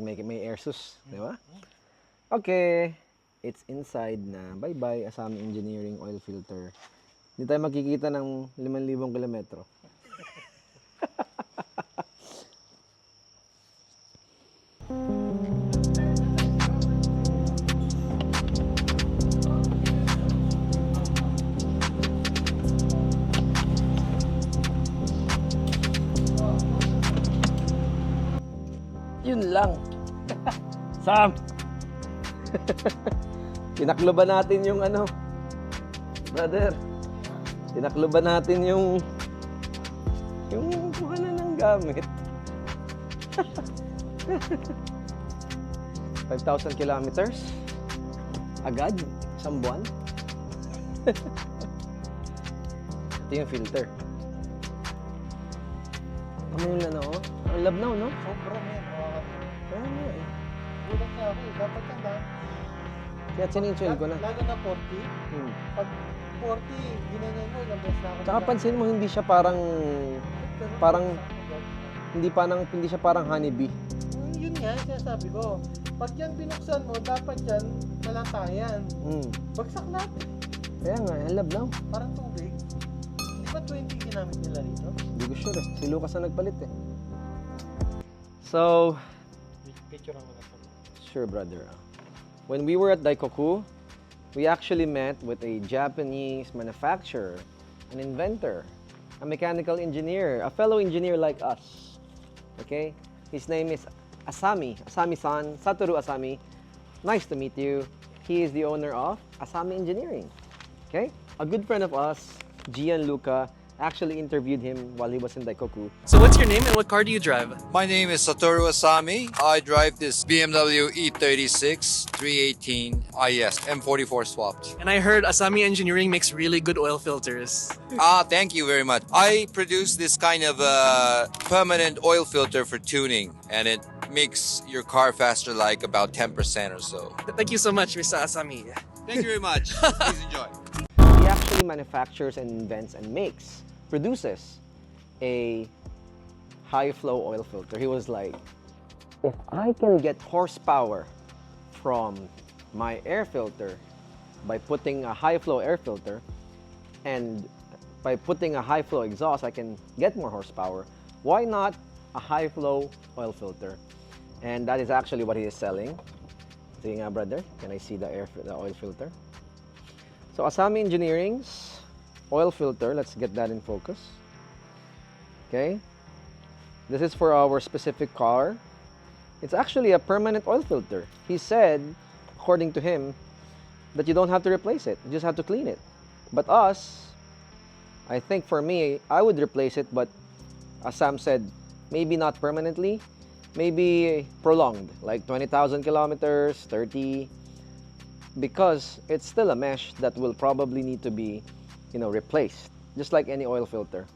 May air sus, di ba? Okay, it's inside na. Bye-bye, Asami Engineering oil filter. Hindi tayo makikita ng 5,000 kilometro. Yun lang. Sam! Tinakloban natin yung ano. Brother. Tinakloban natin yung ano ng gamit. 5,000 kilometers. Agad. Isang buwan. Ito yung filter. Ano yung ano? Ang labnaw, no? Sobrang yan. Kaya nga eh. Gulat na ako. Dapat yan na. Kaya sininsuel ko na. Lalo na 40. Pag 40, ginanyan mo, ilang beses na ako. Tsaka pansin mo, hindi siya parang hindi siya parang honeybee. Yun nga, yung sinasabi ko. Pag yan binuksan mo, dapat yan malatayan. Bagsak natin. Kaya nga, ang labnaw. Parang tubig. Di ba 20 ginamit nila rito? Hindi ko sure eh. Si Lucas na nagpalit eh. So, Picture ang mga sure brother. When we were at Daikoku, we actually met with a Japanese manufacturer, an inventor, a mechanical engineer, a fellow engineer like us. Okay? His name is Asami, Asami-san, Satoru Asami. Nice to meet you. He is the owner of Asami Engineering. Okay? A good friend of us, Gianluca, actually interviewed him while he was in Daikoku. So what's your name and what car do you drive? My name is Satoru Asami. I drive this BMW E36 318 IS M44 swapped. And I heard Asami Engineering makes really good oil filters. Thank you very much. I produce this kind of permanent oil filter for tuning, and it makes your car faster like about 10% or so. Thank you so much, Mr. Asami. Thank you very much. Please enjoy. He actually manufactures and invents and produces a high-flow oil filter. He was like, if I can get horsepower from my air filter by putting a high-flow air filter and by putting a high-flow exhaust, I can get more horsepower. Why not a high-flow oil filter? And that is actually what he is selling. Sige nga, brother, can I see the oil filter? So Asami Engineering's oil filter, let's get that in focus. Okay. This is for our specific car. It's actually a permanent oil filter. He said, according to him, that you don't have to replace it. You just have to clean it. But us, I think for me, I would replace it, but as Sam said, maybe not permanently, maybe prolonged, like 20,000 kilometers, 30, because it's still a mesh that will probably need to be, replaced, just like any oil filter.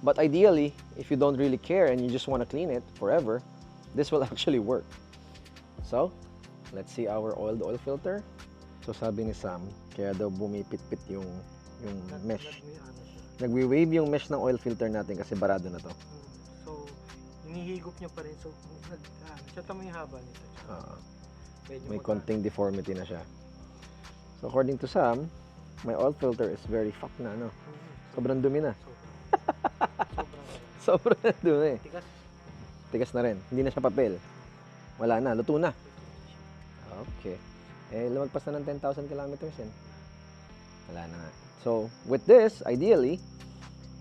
But ideally, if you don't really care and you just want to clean it forever, this will actually work. So, let's see our oil filter. So sabi ni Sam, kaya daw bumipit-pit yung mesh. Nagwi-wave yung mesh ng oil filter natin kasi barado na to. So, hinihigop niya pa rin. So, siya tama yung haba nito. May konting deformity na siya. So according to Sam, my oil filter is very fucked na, no? Sobrang dumi na. Sobrang dumi. Tigas. Tigas na rin. Hindi na siya papel. Wala na, luto na. Okay. Lumagpas na ng 10,000 kilometers yan. Wala na nga. So, with this, ideally,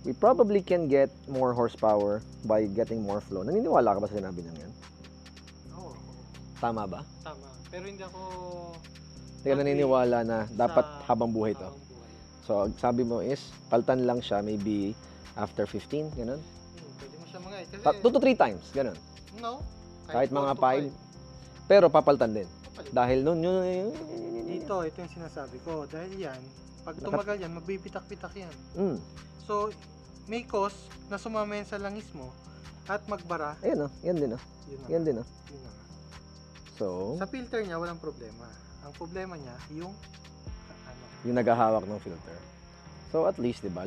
we probably can get more horsepower by getting more flow. Naniniwala ka ba sa sinabi niyan yan? Oo. Tama ba? Tama. Pero hindi ako... Hindi ka naniniwala na dapat habang buhay to. So, sabi mo is, paltan lang siya maybe after 15, ganun? Pwede mo siya mga... Kasi, 2 to 3 times, ganun. no. Kahit mga 4 to 5. Pero papaltan din. Papalit. Dahil nun, Ito yung sinasabi ko. Dahil yan, pag tumagal yan, magbibitak-bitak yan. So, may cause na sumama yan sa langis mo at magbara. Ayun o, yan din o. Yun na. Yan din o. Yun na. So, Sa filter niya, walang problema. Ang problema niya, yung yung naghahawak ng filter. So, at least, di ba?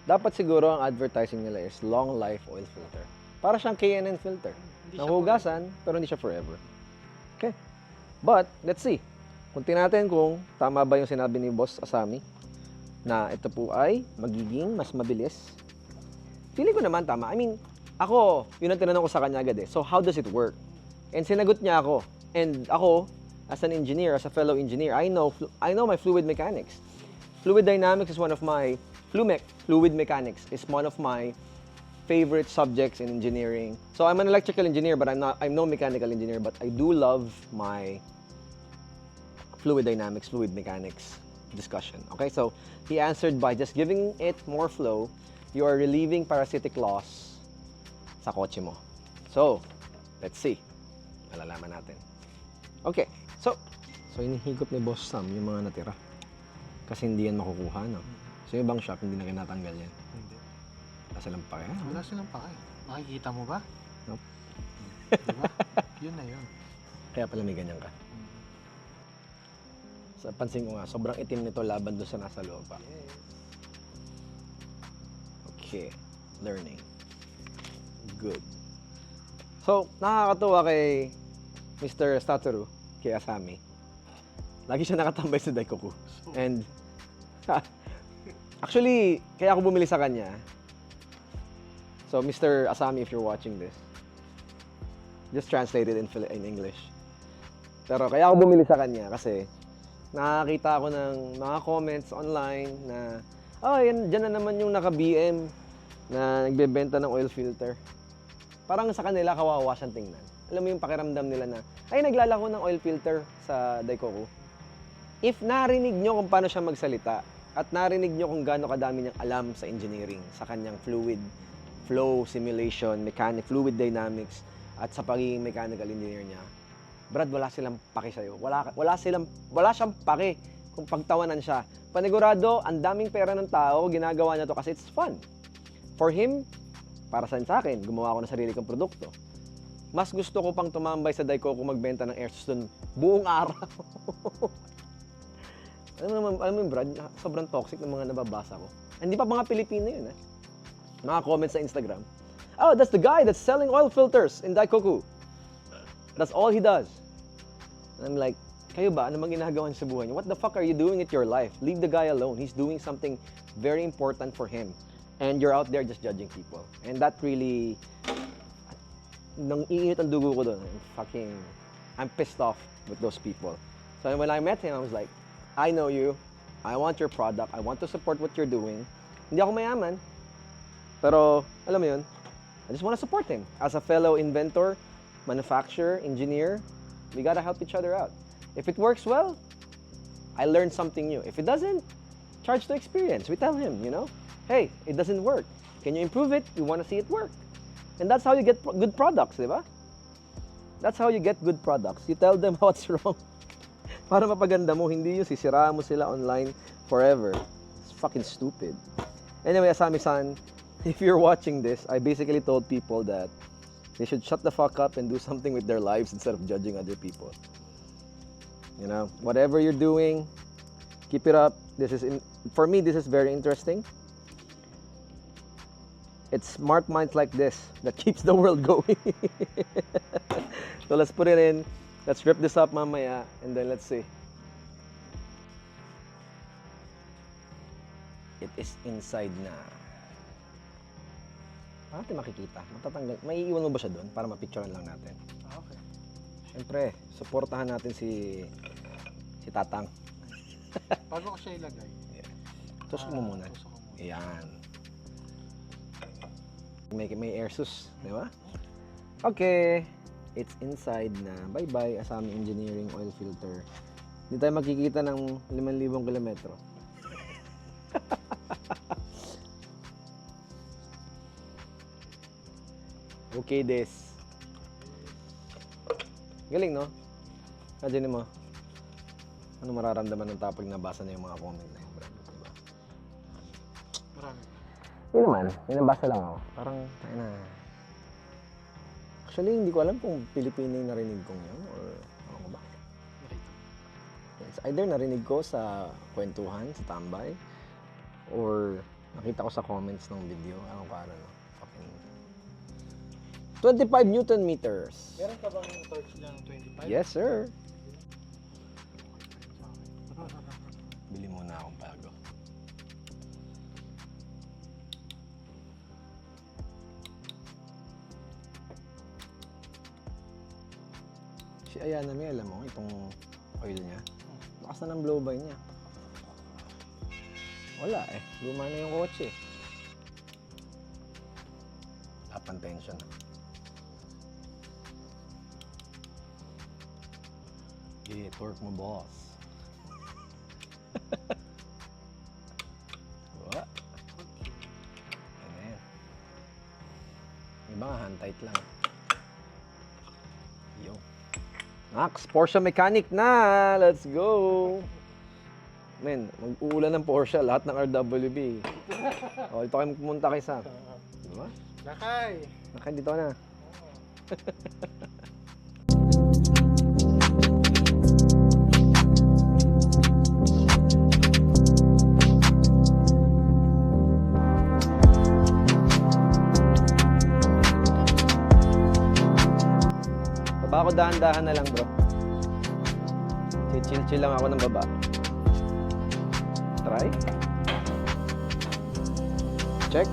Dapat siguro ang advertising nila is long life oil filter. Para siyang K&N filter. Hindi Hindi siya nahuhugasan, pero hindi siya forever. Okay. But, let's see. Kung natin kung tama ba yung sinabi ni Boss Asami na ito po ay magiging mas mabilis. Feeling ko naman tama. I mean, ako, yun ang tinanong ko sa kanya agad eh. So, how does it work? And sinagot niya ako. And ako, as an engineer, as a fellow engineer, I know my fluid mechanics. Fluid dynamics is one of my, fluid mechanics is one of my favorite subjects in engineering. So I'm an electrical engineer, but I'm no mechanical engineer, but I do love my fluid dynamics, fluid mechanics discussion. Okay, so he answered by just giving it more flow, you are relieving parasitic loss sa kotse mo. So, let's see. Malalaman natin. Okay, so hinihigop ni Boss Sam yung mga natira. Kasi hindi yan makukuha, no? So yung ibang shop, hindi na kinatanggal yan. Hindi. Wala silang pake. Wala silang pake. Makikita mo ba? Nope. Diba? Yun na yun. Kaya pala may ganyan ka. Sa pansin ko nga, sobrang itim nito laban doon sa nasa loob pa. Okay, learning. Good. So, nakakatuwa kay Mr. Satoru, kay Asami. Lagi siya nakatambay sa Daikoku. And, actually, kaya ako bumili sa kanya. So, Mr. Asami, if you're watching this, just translate it in English. Pero kaya ako bumili sa kanya kasi nakakita ako ng mga comments online na, oh, yan, dyan na naman yung naka-BM na nagbebenta ng oil filter. Parang sa kanila, kawawa siyang tingnan. Alam mo yung pakiramdam nila na, ay, naglalako ng oil filter sa Daikoku. If narinig nyo kung paano siya magsalita at narinig nyo kung gaano kadami niyang alam sa engineering, sa kanyang fluid flow simulation, fluid dynamics, at sa pagiging mechanical engineer niya, Brad, wala silang pake sa'yo. Wala siyang pake kung pagtawanan siya. Panigurado, ang daming pera ng tao, ginagawa niya to kasi it's fun. For him, para sa akin, gumawa ako ng sarili kong produkto. Mas gusto ko pang tumambay sa Daikoku magbenta ng airsus doon buong araw. Alam mo Brad, sobrang toxic ng mga nababasa ko. Hindi pa mga Pilipino yun, eh. Mga comments sa Instagram. Oh, that's the guy that's selling oil filters in Daikoku. That's all he does. And I'm like, kayo ba? Ano bang ginagawa niyo sa buhay niyo? What the fuck are you doing with your life? Leave the guy alone. He's doing something very important for him. And you're out there just judging people. And that really, nang iinit ang dugo ko doon. I'm pissed off with those people. So when I met him, I was like, I know you. I want your product. I want to support what you're doing. Hindi ako mayaman. Pero, alam mo yun, I just want to support him. As a fellow inventor, manufacturer, engineer, we gotta help each other out. If it works well, I learned something new. If it doesn't, charge to experience. We tell him, you know, hey, it doesn't work. Can you improve it? We want to see it work. And that's how you get good products, di ba? That's how you get good products. You tell them what's wrong. Para mapaganda mo, hindi yung sisiraan mo sila online forever. It's fucking stupid. Anyway, Asami-san, if you're watching this, I basically told people that they should shut the fuck up and do something with their lives instead of judging other people. You know, whatever you're doing, keep it up. For me, this is very interesting. It's smart minds like this that keeps the world going. So let's put it in. Let's rip this up mamaya and then let's see. It is inside na. Paano natin makikita? Matatanggal. May iiwan mo ba siya doon para mapicturean lang natin? Okay. Siyempre, supportahan natin si Tatang. Bago ko siya ilagay. Tusok mo muna. Tusok ko muna. Ayan. May airsus, di ba? Okay. It's inside na. Bye-bye, Asami Engineering Oil Filter. Hindi tayo makikita ng 5,000 kilometro. Okay, this. Galing, no? Imagine mo. Ano mararamdaman ng tao pag nabasa na yung mga comment na yun, bro? Diba? Marami. Hindi naman. Nabasa lang ako. Parang, tayo na. Actually, hindi ko alam kung Pilipino yung narinig kong yun or ano ko ba. It's either narinig ko sa kwentuhan, sa tambay, or nakita ko sa comments ng video. Ano ko ano. Fucking 25 Newton meters. Meron ka bang torch dyan ng 25? Yes, sir. Bili muna akong bago. Si Ayana May, alam mo, itong oil niya. Lakas na ng blow by niya. Wala eh. Luma na yung kotse. Lapan tension. Yeah, torque mo, boss. What? Ano yan? Yung iba nga, hand tight lang. Yo. Max, Porsche mechanic na! Let's go! Men, mag-uulan ng Porsche, lahat ng RWB. O, dito kayo pumunta kay Sam. Diba? Nakay! Nakay, dito ka na. Baba ako dahan-dahan na lang, bro. Chill-chill lang ako ng baba. Try. Check.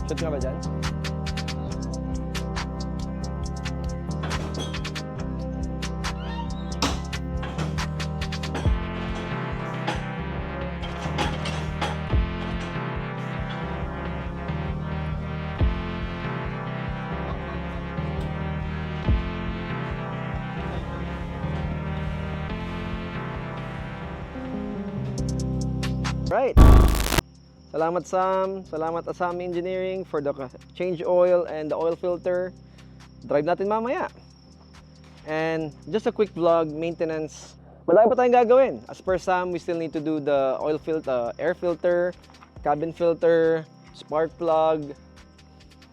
Shoot nga ba dyan? Right. Salamat Sam, salamat Asam Engineering for the change oil and the oil filter. Drive natin mamaya. And just a quick vlog, maintenance. Malaki pa tayong gagawin. As per Sam, we still need to do the oil filter, air filter, cabin filter, spark plug,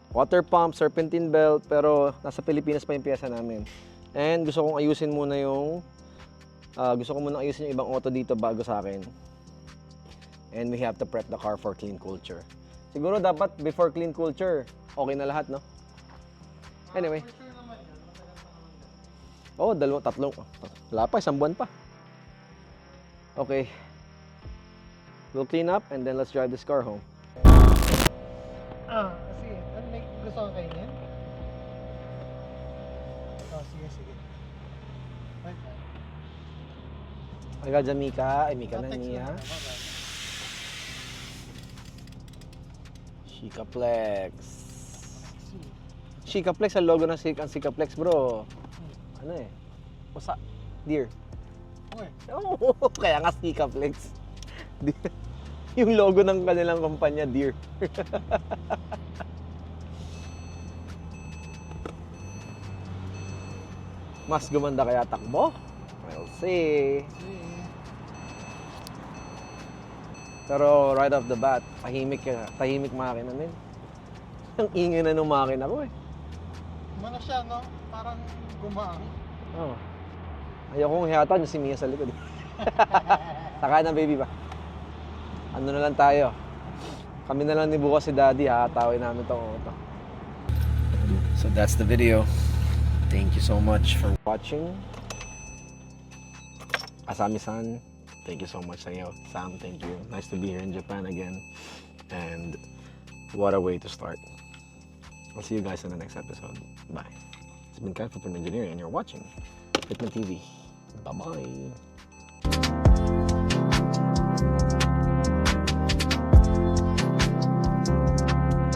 water pump, serpentine belt, pero nasa Pilipinas pa yung piyesa namin. And gusto kong ayusin muna yung ibang auto dito bago sa akin. And we have to prep the car for clean culture. Siguro dapat before clean culture, okay na lahat, no? Anyway. Oh, tatlong. Wala pa, isang buwan pa. Okay. We'll clean up and then let's drive this car home. Sige. Ano may gusto kang kainin? Sige. Aga dyan, Mika. Ay, Mika na niya. Chicaplex. Chicaplex, ang logo ng Chicaplex, bro. Ano eh? Pusa. Deer. Oh, kaya nga Chicaplex. Yung logo ng kanilang kumpanya, Deer. Mas gumanda kaya takbo? We'll see. Pero right off the bat, tahimik makina min. Ang ingay na nung makina ko eh. Ano siya, no? Parang gumaang. Oh. Ayokong hiyatan yung si Mia sa likod. Saka na baby ba? Ano na lang tayo? Kami na lang ni bukas si Daddy, hahatawin namin itong auto. So that's the video. Thank you so much for watching. Asami-san, thank you so much sa iyo. Sam, thank you. Nice to be here in Japan again. And what a way to start. I'll see you guys in the next episode. Bye. It's been Kai from Engineering and you're watching Fitment TV. Bye-bye.